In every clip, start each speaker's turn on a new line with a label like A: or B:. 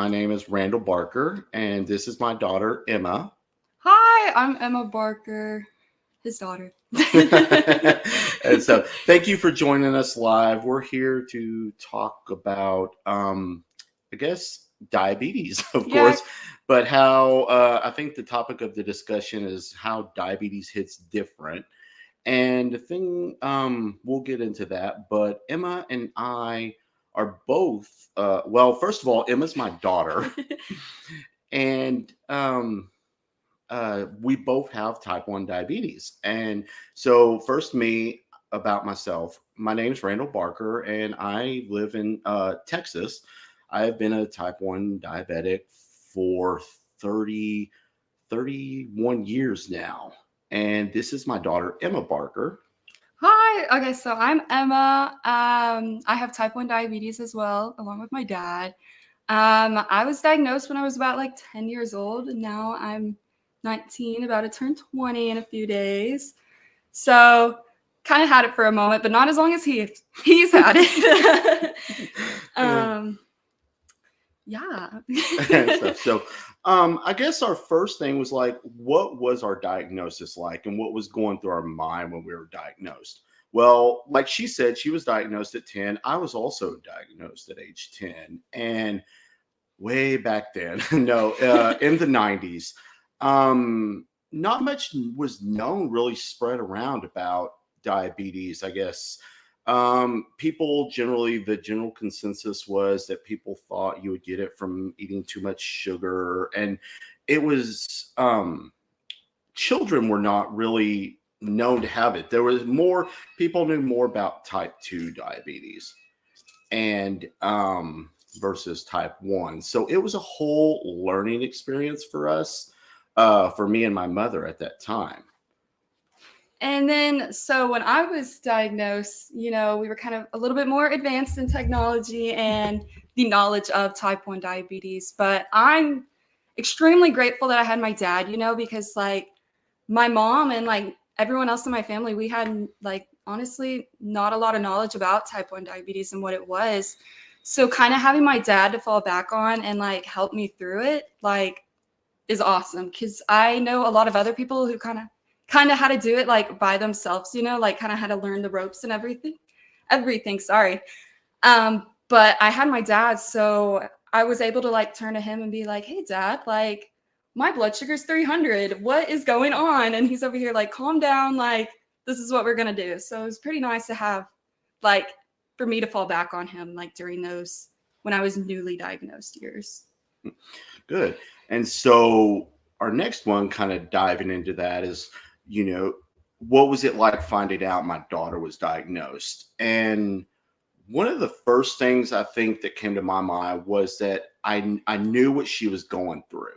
A: My name is Randall Barker, and this is my daughter, Emma.
B: Hi, I'm Emma Barker, his daughter.
A: And so, thank you for joining us live. We're here to talk about, I guess, diabetes, of
B: Yeah.
A: course, but how I think the topic of the discussion is how diabetes hits different. And the thing, we'll get into that, but Emma and I are both, well, first of all, Emma's my daughter, and we both have type 1 diabetes. And so, first, me about myself. My name's Randall Barker, and I live in Texas. I've been a type 1 diabetic for 31 years now. And this is my daughter, Emma Barker.
B: Hi. Okay, so I'm Emma. I have type 1 diabetes as well, along with my dad. I was diagnosed when I was about like 10 years old, and now I'm 19, about to turn 20 in a few days. So kind of had it for a moment, but not as long as he's had it. um, yeah.
A: And stuff. So, I guess our first thing was like, what was our diagnosis like, and what was going through our mind when we were diagnosed? Well, like she said, she was diagnosed at 10. I was also diagnosed at age 10, and way back then, no, in the 90s, not much was known, really spread around about diabetes, I guess. People generally, the general consensus was that people thought you would get it from eating too much sugar. And it was, children were not really known to have it. There was more, people knew more about type 2 diabetes and versus type 1. So it was a whole learning experience for us, for me and my mother at that time.
B: And then, so when I was diagnosed, we were kind of a little bit more advanced in technology and the knowledge of type 1 diabetes. But I'm extremely grateful that I had my dad, because like my mom and like everyone else in my family, we had like honestly not a lot of knowledge about type 1 diabetes and what it was. So kind of having my dad to fall back on and like help me through it, like is awesome because I know a lot of other people who kind of had to do it like by themselves, like kind of had to learn the ropes and everything. Sorry. But I had my dad, so I was able to like turn to him and be like, "Hey, Dad, like my blood sugar's 300. What is going on?" And he's over here like, "Calm down. Like this is what we're gonna do." So it was pretty nice to have, like, for me to fall back on him like during those when I was newly diagnosed years.
A: Good. And so our next one, kind of diving into that, is, you know, what was it like finding out my daughter was diagnosed? And one of the first things I think that came to my mind was that I knew what she was going through.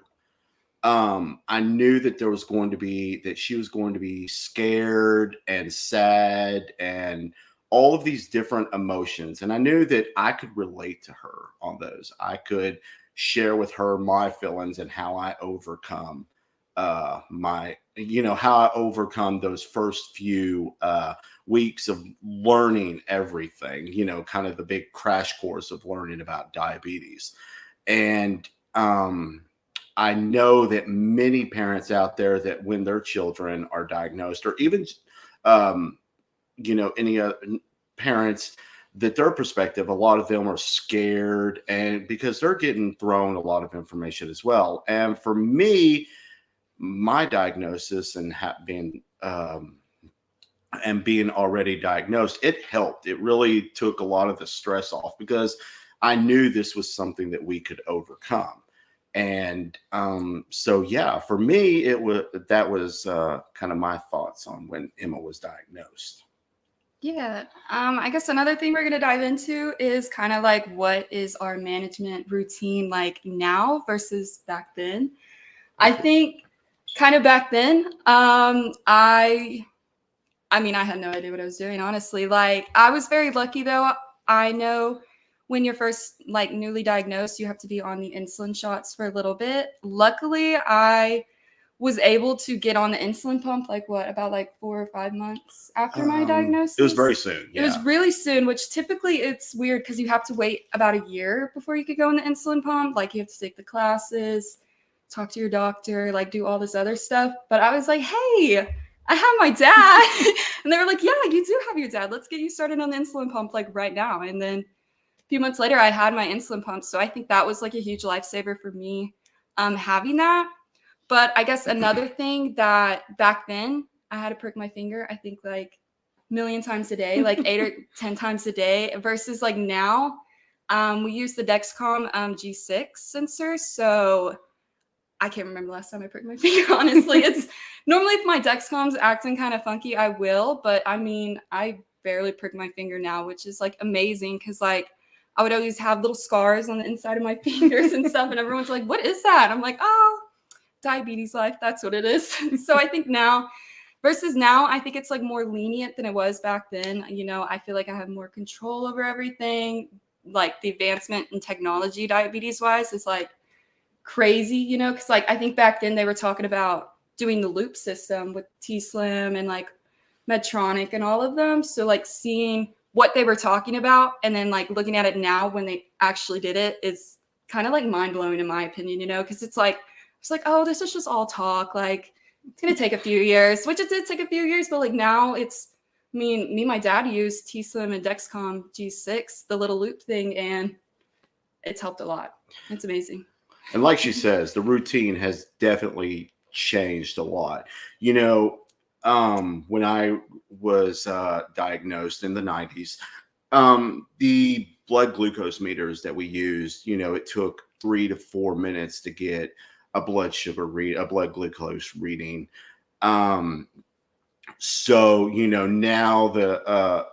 A: I knew that there was going to be that she was going to be scared and sad and all of these different emotions, and I knew that I could relate to her on those. I could share with her my feelings and how I overcome my how I overcome those first few weeks of learning everything, kind of the big crash course of learning about diabetes. And I know that many parents out there, that when their children are diagnosed, or even um, any parents, that their perspective, a lot of them are scared, and because they're getting thrown a lot of information as well. And for me, my diagnosis and being and being already diagnosed, it helped. It really took a lot of the stress off because I knew this was something that we could overcome. And so, yeah, for me, that was kind of my thoughts on when Emma was diagnosed.
B: Yeah. I guess another thing we're going to dive into is kind of like what is our management routine like now versus back then. I think kind of back then, I mean, I had no idea what I was doing, honestly. Like, I was very lucky though. I know when you're first like newly diagnosed, you have to be on the insulin shots for a little bit. Luckily, I was able to get on the insulin pump like what, about like 4 or 5 months after my diagnosis.
A: It was very soon.
B: It was really soon, which typically it's weird because you have to wait about a year before you could go on the insulin pump. Like you have to take the classes, talk to your doctor, like do all this other stuff. But I was like, hey, I have my dad. And they were like, yeah, you do have your dad. Let's get you started on the insulin pump like right now. And then a few months later, I had my insulin pump. So I think that was like a huge lifesaver for me, having that. But I guess another thing that back then I had to prick my finger, I think like a million times a day, like 8 or 10 times a day, versus like now, we use the Dexcom G6 sensor. So I can't remember the last time I pricked my finger, honestly. It's normally if my Dexcom's acting kind of funky, I will. But I mean, I barely prick my finger now, which is like amazing because like I would always have little scars on the inside of my fingers and stuff. And everyone's like, what is that? I'm like, oh, diabetes life. That's what it is. So I think now versus now, I think it's like more lenient than it was back then. You know, I feel like I have more control over everything. Like the advancement in technology, diabetes wise, is like crazy, you know, because like I think back then they were talking about doing the loop system with T-Slim and like Medtronic and all of them. So like seeing what they were talking about and then like looking at it now when they actually did it is kind of like mind blowing in my opinion, you know, because it's like, oh, this is just all talk. Like it's going to take a few years, which it did take a few years. But like now it's, I mean, me and my dad used T-Slim and Dexcom G6, the little loop thing, and it's helped a lot. It's amazing.
A: And like she says, the routine has definitely changed a lot. You know, when I was diagnosed in the 90s, the blood glucose meters that we used, you know, it took 3 to 4 minutes to get a blood glucose reading. So, you know, now the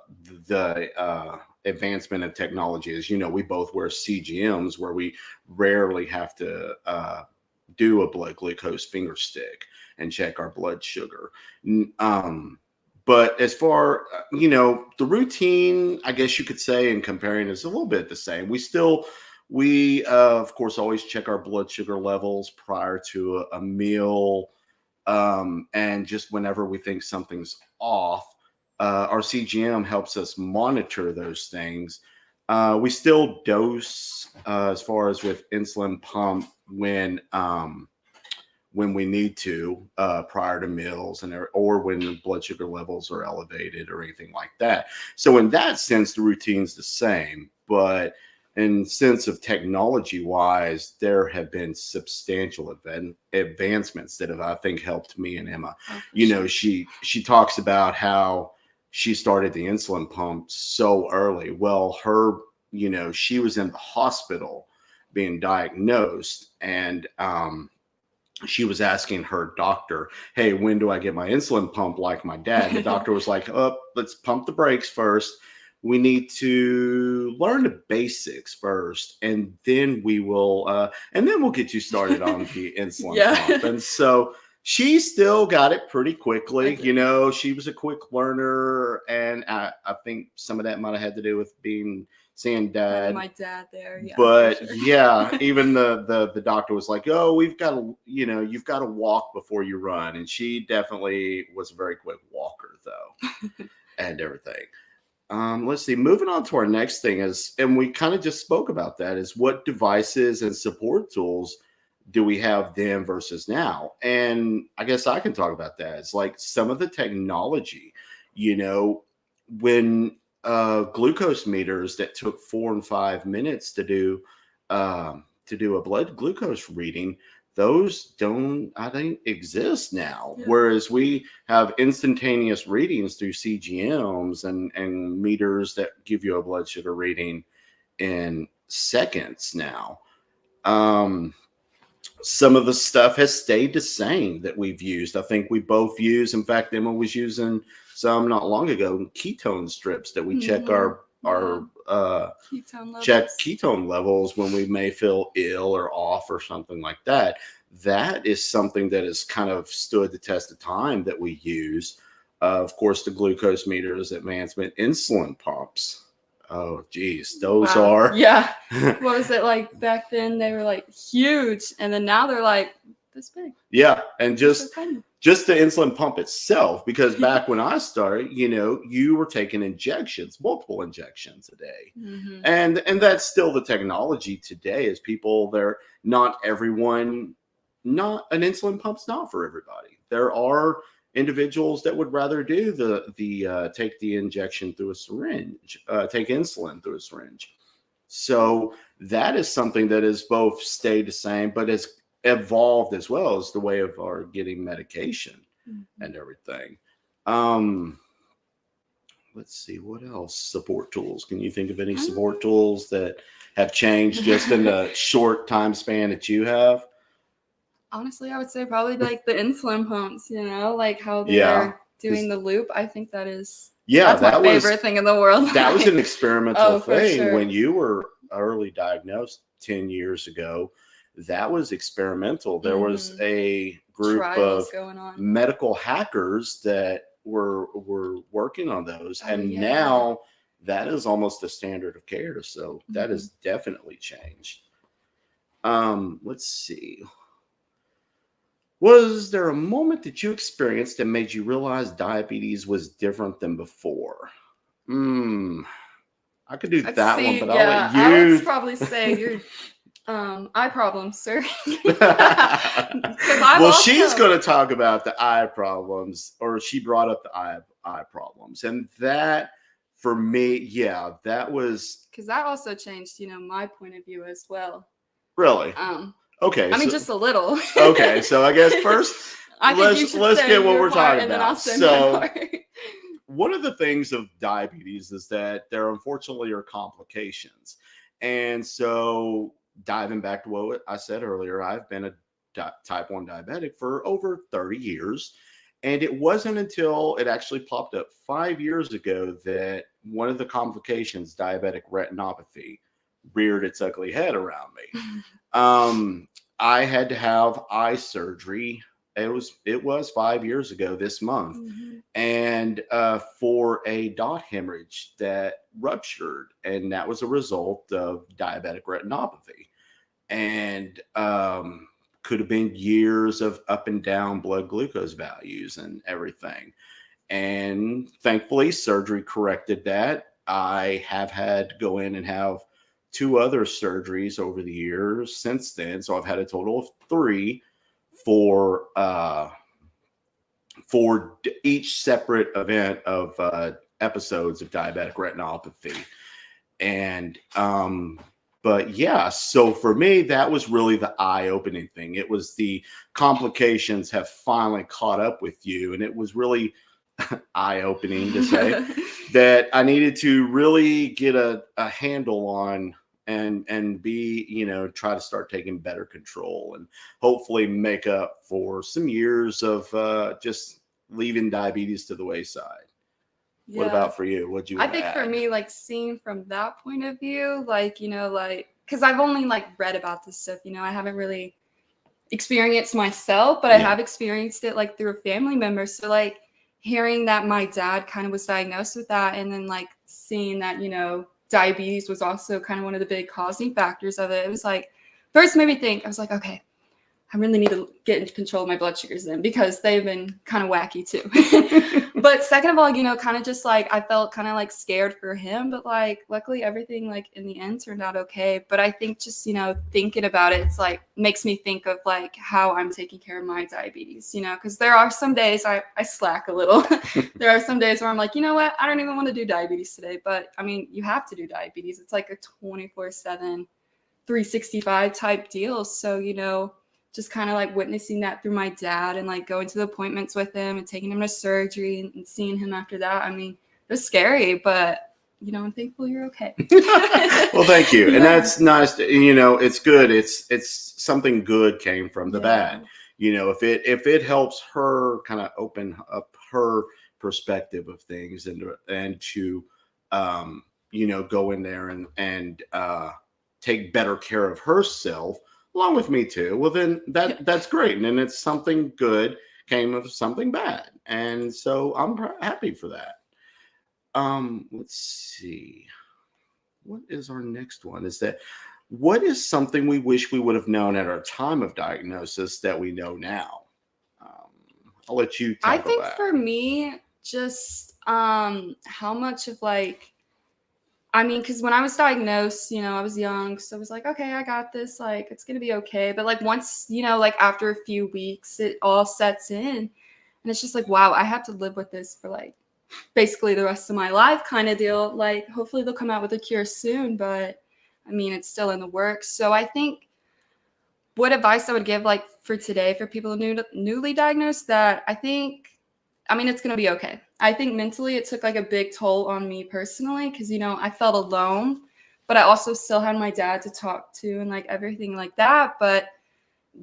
A: advancement of technology is, you know, we both wear CGMs where we rarely have to do a blood glucose finger stick and check our blood sugar. But as far, you know, the routine, I guess you could say in comparing is a little bit the same. We of course always check our blood sugar levels prior to a meal. And just whenever we think something's off, our CGM helps us monitor those things. We still dose as far as with insulin pump when we need to prior to meals or when blood sugar levels are elevated or anything like that. So in that sense, the routine's the same, but in sense of technology wise, there have been substantial advancements that have, I think, helped me and Emma. You know, she talks about how she started the insulin pump so early. Well, you know, she was in the hospital being diagnosed, and she was asking her doctor, hey, when do I get my insulin pump like my dad? The doctor was like, oh, let's pump the brakes first. We need to learn the basics first, and then we'll get you started on the insulin pump. And so she still got it pretty quickly. You know, she was a quick learner, and I think some of that might have had to do with seeing dad.
B: My dad there, yeah.
A: But sure. Yeah, even the doctor was like, oh, you've got to walk before you run. And she definitely was a very quick walker though, and everything. Let's see, moving on to our next thing is, and we kind of just spoke about that, is what devices and support tools do we have then versus now? And I guess I can talk about that. It's like some of the technology, you know, when glucose meters that took 4 and 5 minutes to do a blood glucose reading, those I think exist now. Yeah. Whereas we have instantaneous readings through CGMs and meters that give you a blood sugar reading in seconds now. Some of the stuff has stayed the same that we've used. I think we both use, in fact, Emma was using some not long ago, ketone strips that we check ketone levels when we may feel ill or off or something like that. That is something that has kind of stood the test of time that we use. Of course, the glucose meters, advancement, insulin pumps. Oh, geez, those are.
B: Yeah. What was it like back then? They were like huge, and then now they're like this big.
A: Yeah, and
B: Just so tiny.
A: just the insulin pump itself, because back when I started, you were taking injections, multiple injections a day.
B: Mm-hmm.
A: And that's still the technology today, is people, they're not everyone, not an insulin pump's not for everybody. There are individuals that would rather do the take the injection through a syringe, take insulin through a syringe. So that is something that has both stayed the same, but has evolved as well as the way of our getting medication and everything. Um, let's see, what else? Support tools. Can you think of any support tools that have changed just in the short time span that you have?
B: Honestly, I would say probably like the insulin pumps, like how they're doing the loop. I think that's my favorite thing in the world.
A: That was an experimental thing
B: sure.
A: when you were early diagnosed 10 years ago. That was experimental. There was a group
B: Trials
A: of
B: going on.
A: medical hackers that were working on those, and now that is almost a standard of care. So that has definitely changed. Let's see. Was there a moment that you experienced that made you realize diabetes was different than before? I could do that one, but I'll let you.
B: I would probably say your eye problems, sir.
A: Well, she's going to talk about the eye problems, or she brought up the eye problems, and that, for me, that was,
B: because that also changed, my point of view as well.
A: Really? Okay.
B: I mean, just a little.
A: Okay, so I guess first, let's get what we're talking about. So, one of the things of diabetes is that there unfortunately are complications. And so, diving back to what I said earlier, I've been a type 1 diabetic for over 30 years. And it wasn't until it actually popped up 5 years ago that one of the complications, diabetic retinopathy, reared its ugly head around me. I had to have eye surgery. It was 5 years ago this month, and for a dot hemorrhage that ruptured, and that was a result of diabetic retinopathy, and could have been years of up and down blood glucose values and everything. And thankfully, surgery corrected that. I have had to go in and have 2 other surgeries over the years since then. So I've had a total of 3 for each separate event of episodes of diabetic retinopathy. And but yeah, so for me, that was really the eye-opening thing. It was the complications have finally caught up with you, and it was really eye-opening to say that I needed to really get a handle on and be, try to start taking better control and hopefully make up for some years of just leaving diabetes to the wayside. What about for you? What'd you
B: I think for me, like, seeing from that point of view, because I've only read about this stuff, I haven't really experienced myself, but I have experienced it through a family member. So hearing that my dad kind of was diagnosed with that, and then seeing that, diabetes was also kind of one of the big causing factors of it. It was first made me think, I was like, okay, I really need to get into control of my blood sugars then, because they've been kind of wacky too. But second of all, kind of just I felt kind of scared for him, but luckily everything in the end turned out okay. But I think just, thinking about it, it's makes me think of how I'm taking care of my diabetes, because there are some days I slack a little. There are some days where I'm like, you know what, I don't even want to do diabetes today. But I mean, you have to do diabetes. It's a 24/7, 365 type deal. So, just kind of witnessing that through my dad and going to the appointments with him and taking him to surgery and seeing him after that. I mean, it was scary, but I'm thankful you're okay.
A: Well, thank you. And that's nice. It's good. It's something good came from the bad. If it helps her kind of open up her perspective of things and to go in there and take better care of herself, along with me too, well then that's great. And then it's something good came of something bad. And so I'm happy for that. Let's see. What is our next one? Is that what is something we wish we would have known at our time of diagnosis that we know now? Um, I'll let you
B: I
A: tackle
B: think
A: that.
B: for me, just how much of like, I mean, because when I was diagnosed, I was young, so I was like, okay, I got this, like it's gonna be okay. But like once, like after a few weeks, it all sets in, and it's just like, wow, I have to live with this for like basically the rest of my life, kind of deal. Like hopefully they'll come out with a cure soon, but I mean, it's still in the works. So I think what advice I would give like for today for people newly diagnosed, that I mean, it's going to be okay. I think mentally it took like a big toll on me personally because, I felt alone, but I also still had my dad to talk to and like everything like that. But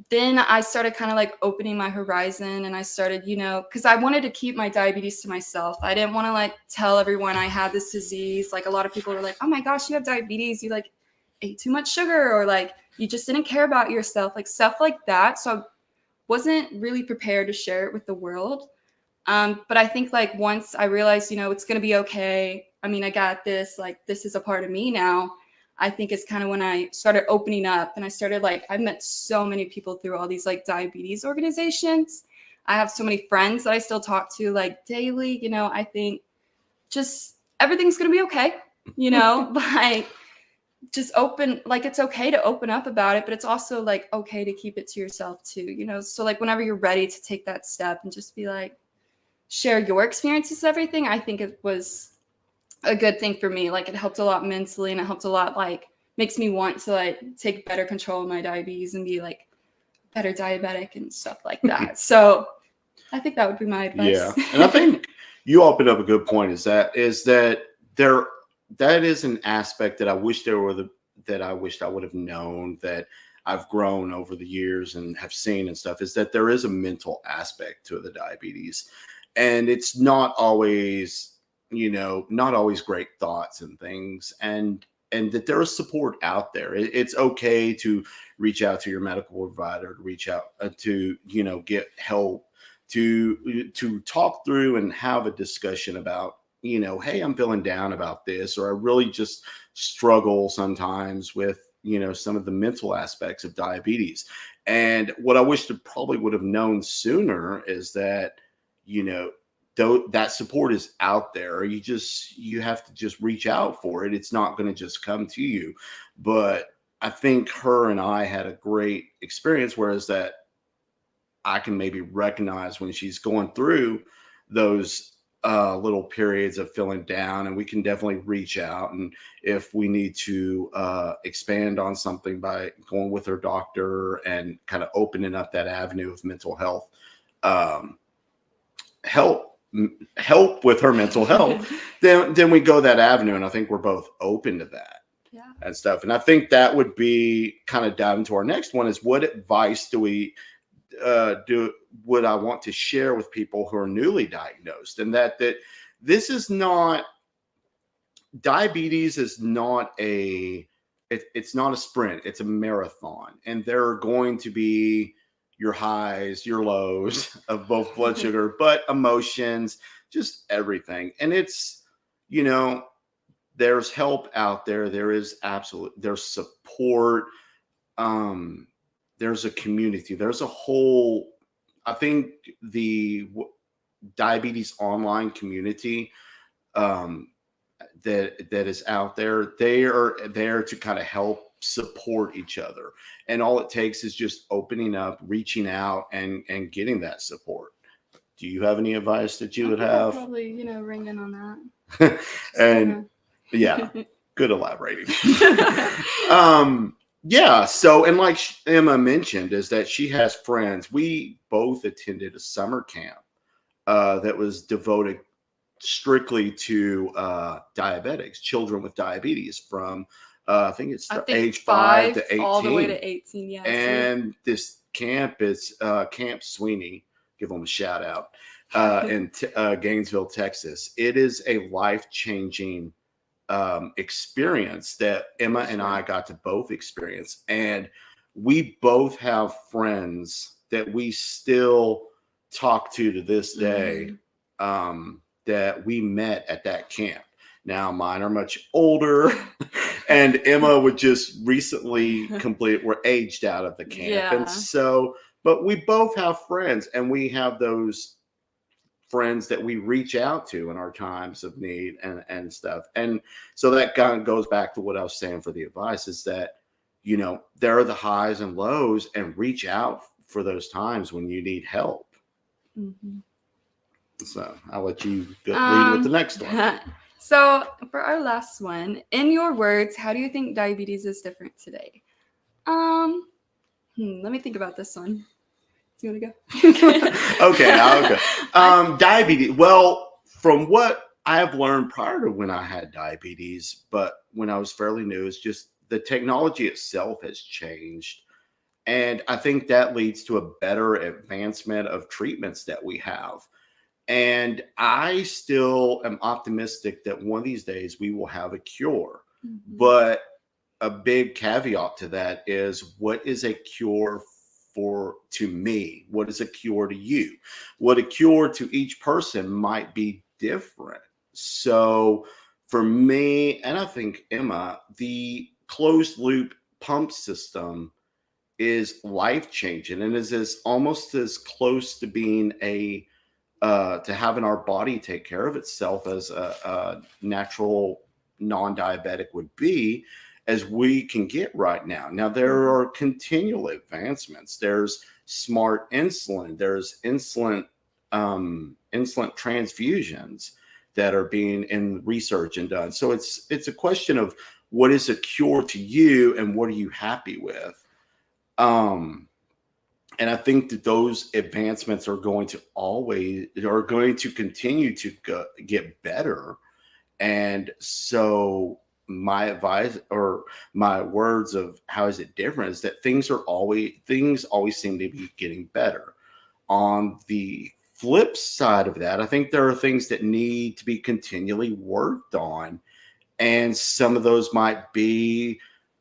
B: then I started kind of like opening my horizon, and I started, because I wanted to keep my diabetes to myself. I didn't want to like tell everyone I had this disease. Like a lot of people were like, oh my gosh, you have diabetes. You like ate too much sugar, or like you just didn't care about yourself, like stuff like that. So I wasn't really prepared to share it with the world. But I think like once I realized, it's going to be okay. I mean, I got this, like, this is a part of me now. I think it's kind of when I started opening up, and I started like, I've met so many people through all these like diabetes organizations. I have so many friends that I still talk to like daily. I think just everything's going to be okay, like just open, like it's okay to open up about it, but it's also like okay to keep it to yourself too, so like whenever you're ready to take that step and just be like, share your experiences, everything. I think it was a good thing for me. Like it helped a lot mentally, and it helped a lot, like makes me want to like take better control of my diabetes and be like better diabetic and stuff like that. So I think that would be my
A: Yeah,
B: advice.
A: and I think you opened up a good point. Is that there that is an aspect that I wish there were the that I wished I would have known, that I've grown over the years and have seen and stuff, is that there is a mental aspect to the diabetes, and it's not always, not always great thoughts and things, and that there is support out there. It's okay to reach out to your medical provider, to reach out to get help, to talk through and have a discussion about, hey, I'm feeling down about this, or I really just struggle sometimes with, some of the mental aspects of diabetes. And what I wish to probably would have known sooner is that, you know though that support is out there, you have to just reach out for it. It's not going to just come to you. But I think her and I had a great experience, whereas that I can maybe recognize when she's going through those little periods of feeling down, and we can definitely reach out. And if we need to expand on something by going with her doctor and kind of opening up that avenue of mental health, um, help help with her mental health, then we go that avenue. And I think we're both open to that
B: Yeah.
A: and stuff. And I think that would be kind of dive into our next one, is what advice do would I want to share with people who are newly diagnosed, and that this is not diabetes is not it's not a sprint, it's a marathon, and there are going to be your highs, your lows of both blood sugar, but emotions, just everything. And it's, you know there's help out there, there's support, um there's a community, there's a whole, I think the diabetes online community, um that is out there, they are there to kind of help support each other. And all it takes is just opening up, reaching out, and getting that support. Do you have any advice that you
B: I
A: would
B: think I'll
A: have?
B: probably, ring in on that. Just
A: And yeah,
B: kinda...
A: good elaborating. Yeah, so, and like Emma mentioned, is that she has friends. We both attended a summer camp that was devoted strictly to diabetics, children with diabetes, from I think it's
B: I
A: the
B: think
A: age 5 to 18.
B: all the way to 18. Yeah. So
A: And this camp is Camp Sweeney. Give them a shout out, in Gainesville, Texas. It is a life changing experience that Emma and I got to both experience. And we both have friends that we still talk to this day, that we met at that camp. Now, mine are much older And Emma would just recently complete, we're aged out of the camp. And
B: Yeah.
A: so, but we both have friends, and we have those friends that we reach out to in our times of need and stuff. And so that kind of goes back to what I was saying for the advice is that, there are the highs and lows, and reach out for those times when you need help.
B: Mhm.
A: So I'll let you lead with the next one.
B: So for our last one, in your words, how do you think diabetes is different today? Let me think about this one. Do you want to go?
A: Okay, I'll go. Diabetes. Well, from what I have learned prior to when I had diabetes, but when I was fairly new, is just the technology itself has changed. And I think that leads to a better advancement of treatments that we have. And I still am optimistic that one of these days we will have a cure.
B: Mhm.
A: But a big caveat to that is, what is a cure to me? What is a cure to you? What a cure to each person might be different. So for me, and I think Emma, the closed loop pump system is life changing and is almost as close to being to having our body take care of itself as a natural non-diabetic would be, as we can get right now. Now there are continual advancements. There's smart insulin. There's insulin transfusions that are being in research and done. So it's a question of what is a cure to you and what are you happy with. And I think that those advancements are going to continue to get better. And so my advice, or my words of how is it different, is that things always seem to be getting better. On the flip side of that, I think there are things that need to be continually worked on. And some of those might be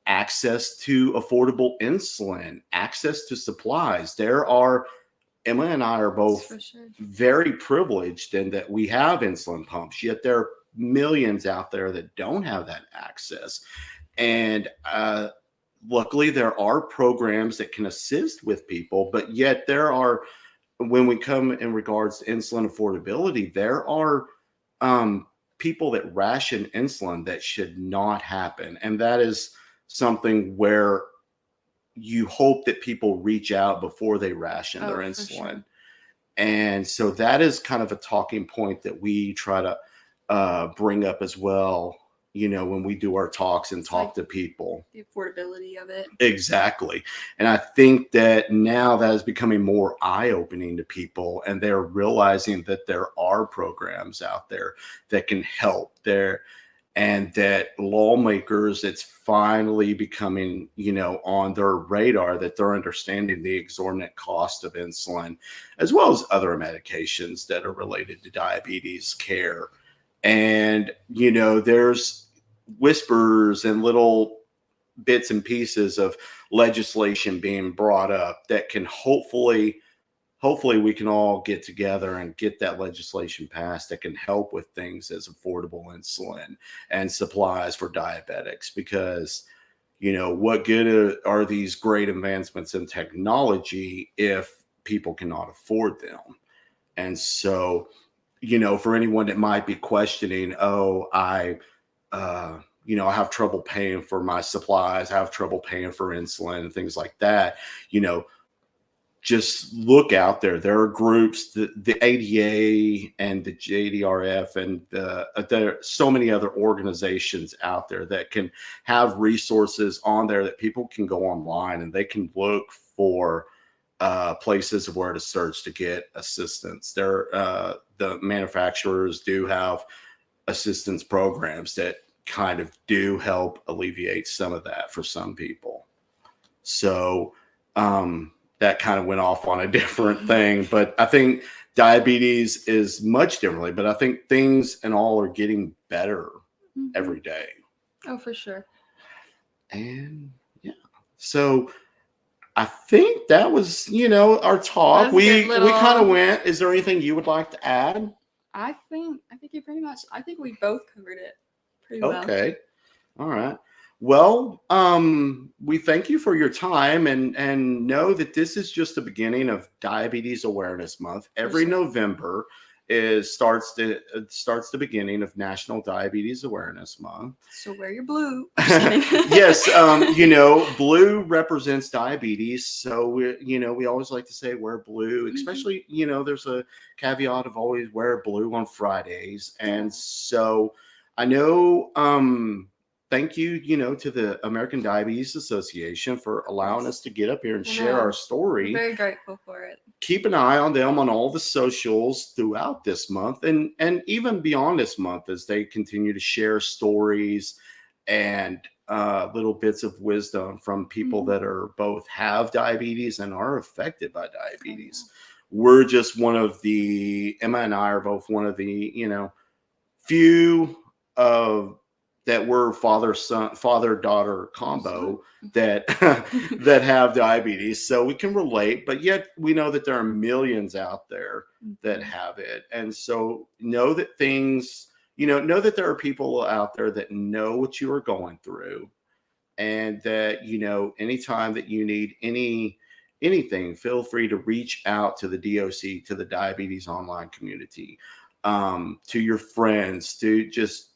A: access to affordable insulin, access to supplies. Emma and I are both
B: For sure.
A: very privileged in that we have insulin pumps, yet there are millions out there that don't have that access. And luckily, there are programs that can assist with people, but yet when we come in regards to insulin affordability, there are people that ration insulin that should not happen. And that is something where you hope that people reach out before they ration their insulin.
B: Sure.
A: And so that is kind of a talking point that we try to bring up as well, when we do our talks and talk to people.
B: The affordability of it.
A: Exactly. And I think that now that is becoming more eye-opening to people, and they're realizing that there are programs out there that can help there, and that lawmakers, it's finally becoming, on their radar, that they're understanding the exorbitant cost of insulin, as well as other medications that are related to diabetes care. And, there's whispers and little bits and pieces of legislation being brought up that can hopefully we can all get together and get that legislation passed that can help with things as affordable insulin and supplies for diabetics. Because, what good are these great advancements in technology if people cannot afford them? And so, for anyone that might be questioning, I have trouble paying for my supplies, I have trouble paying for insulin and things like that, just look out there. There are groups, the ADA and the JDRF, and there are so many other organizations out there that can have resources on there that people can go online and they can look for places where to search to get assistance. The manufacturers do have assistance programs that kind of do help alleviate some of that for some people. So that kind of went off on a different thing, but I think diabetes is much differently, but I think things and all are getting better every day.
B: Oh, for sure.
A: And yeah, so I think that was, our talk. We kind of went. Is there anything you would like to add?
B: I think we both covered it pretty well.
A: Okay. All right. Well, we thank you for your time, and know that this is just the beginning of Diabetes Awareness Month.
B: For
A: Every
B: sure.
A: November is starts the beginning of National Diabetes Awareness Month.
B: So wear your blue. Just kidding.
A: Yes, blue represents diabetes, so we always like to say wear blue.
B: Mhm.
A: Especially, there's a caveat of always wear blue on Fridays,
B: Yeah.
A: and so I know. Thank you, to the American Diabetes Association for allowing
B: Yes.
A: us to get up here and
B: I
A: share our
B: know. We're
A: story.
B: very grateful for it.
A: Keep an eye on them on all the socials throughout this month, and even beyond this month, as they continue to share stories and little bits of wisdom from people
B: Mhm.
A: that are both have diabetes and are affected by
B: Oh, yeah.
A: diabetes. We're just one of the Emma and I are both one of the few of that were father daughter combo that that have diabetes, so we can relate, but yet we know that there are millions out there that
B: Mhm.
A: have it. And so know that there are people out there that know what you are going through, and that anytime that you need anything, feel free to reach out to the DOC, to the diabetes online community, to your friends, to just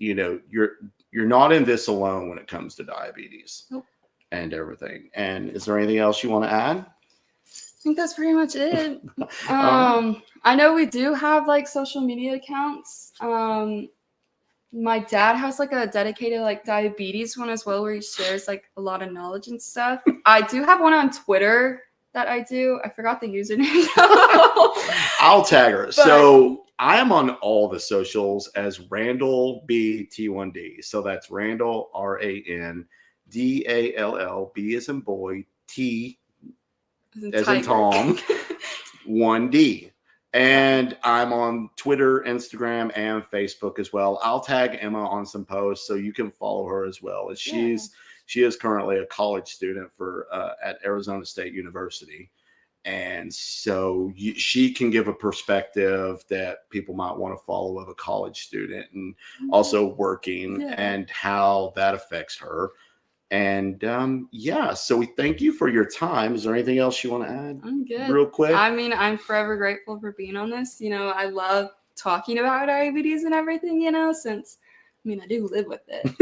A: you're not in this alone when it comes to diabetes
B: Nope.
A: and everything. And is there anything else you want to add?
B: I think that's pretty much it.
A: All right.
B: I know we do have like social media accounts. My dad has like a dedicated like diabetes one as well, where he shares like a lot of knowledge and stuff. I do have one on Twitter that I do. I forgot the username though.
A: I'll tag her.
B: But
A: So I am on all the socials as Randall BT1D. So that's Randall RANDALL, B as in boy, T
B: as in
A: as in
B: tiger.
A: Tom, 1D.
B: Yeah.
A: And I'm on Twitter, Instagram, and Facebook as well. I'll tag Emma on some posts so you can follow her as well. As
B: Yeah.
A: she is currently a college student for at Arizona State University, and so she can give a perspective that people might want to follow of a college student, and also working,
B: Yeah.
A: and how that affects her. And yeah, so we thank you for your time. Is there anything else you want to add
B: I'm good.
A: real quick?
B: I mean, I'm forever grateful for being on this. I love talking about diabetes and everything, since I do live with it.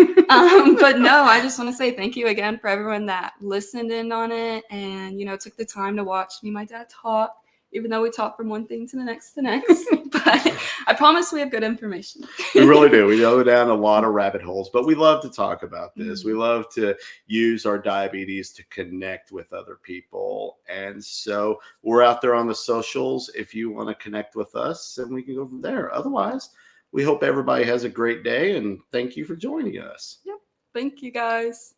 B: But no, I just want to say thank you again for everyone that listened in on it and, took the time to watch me and my dad talk, even though we talk from one thing to the next to the next. But I promise we have good information.
A: We really do. We go down a lot of rabbit holes, but we love to talk about this. We
B: Mhm.
A: love to use our diabetes to connect with other people. And so we're out there on the socials if you want to connect with us, and we can go from there. Otherwise, we hope everybody has a great day, and thank you for joining us.
B: Yep. Thank you guys.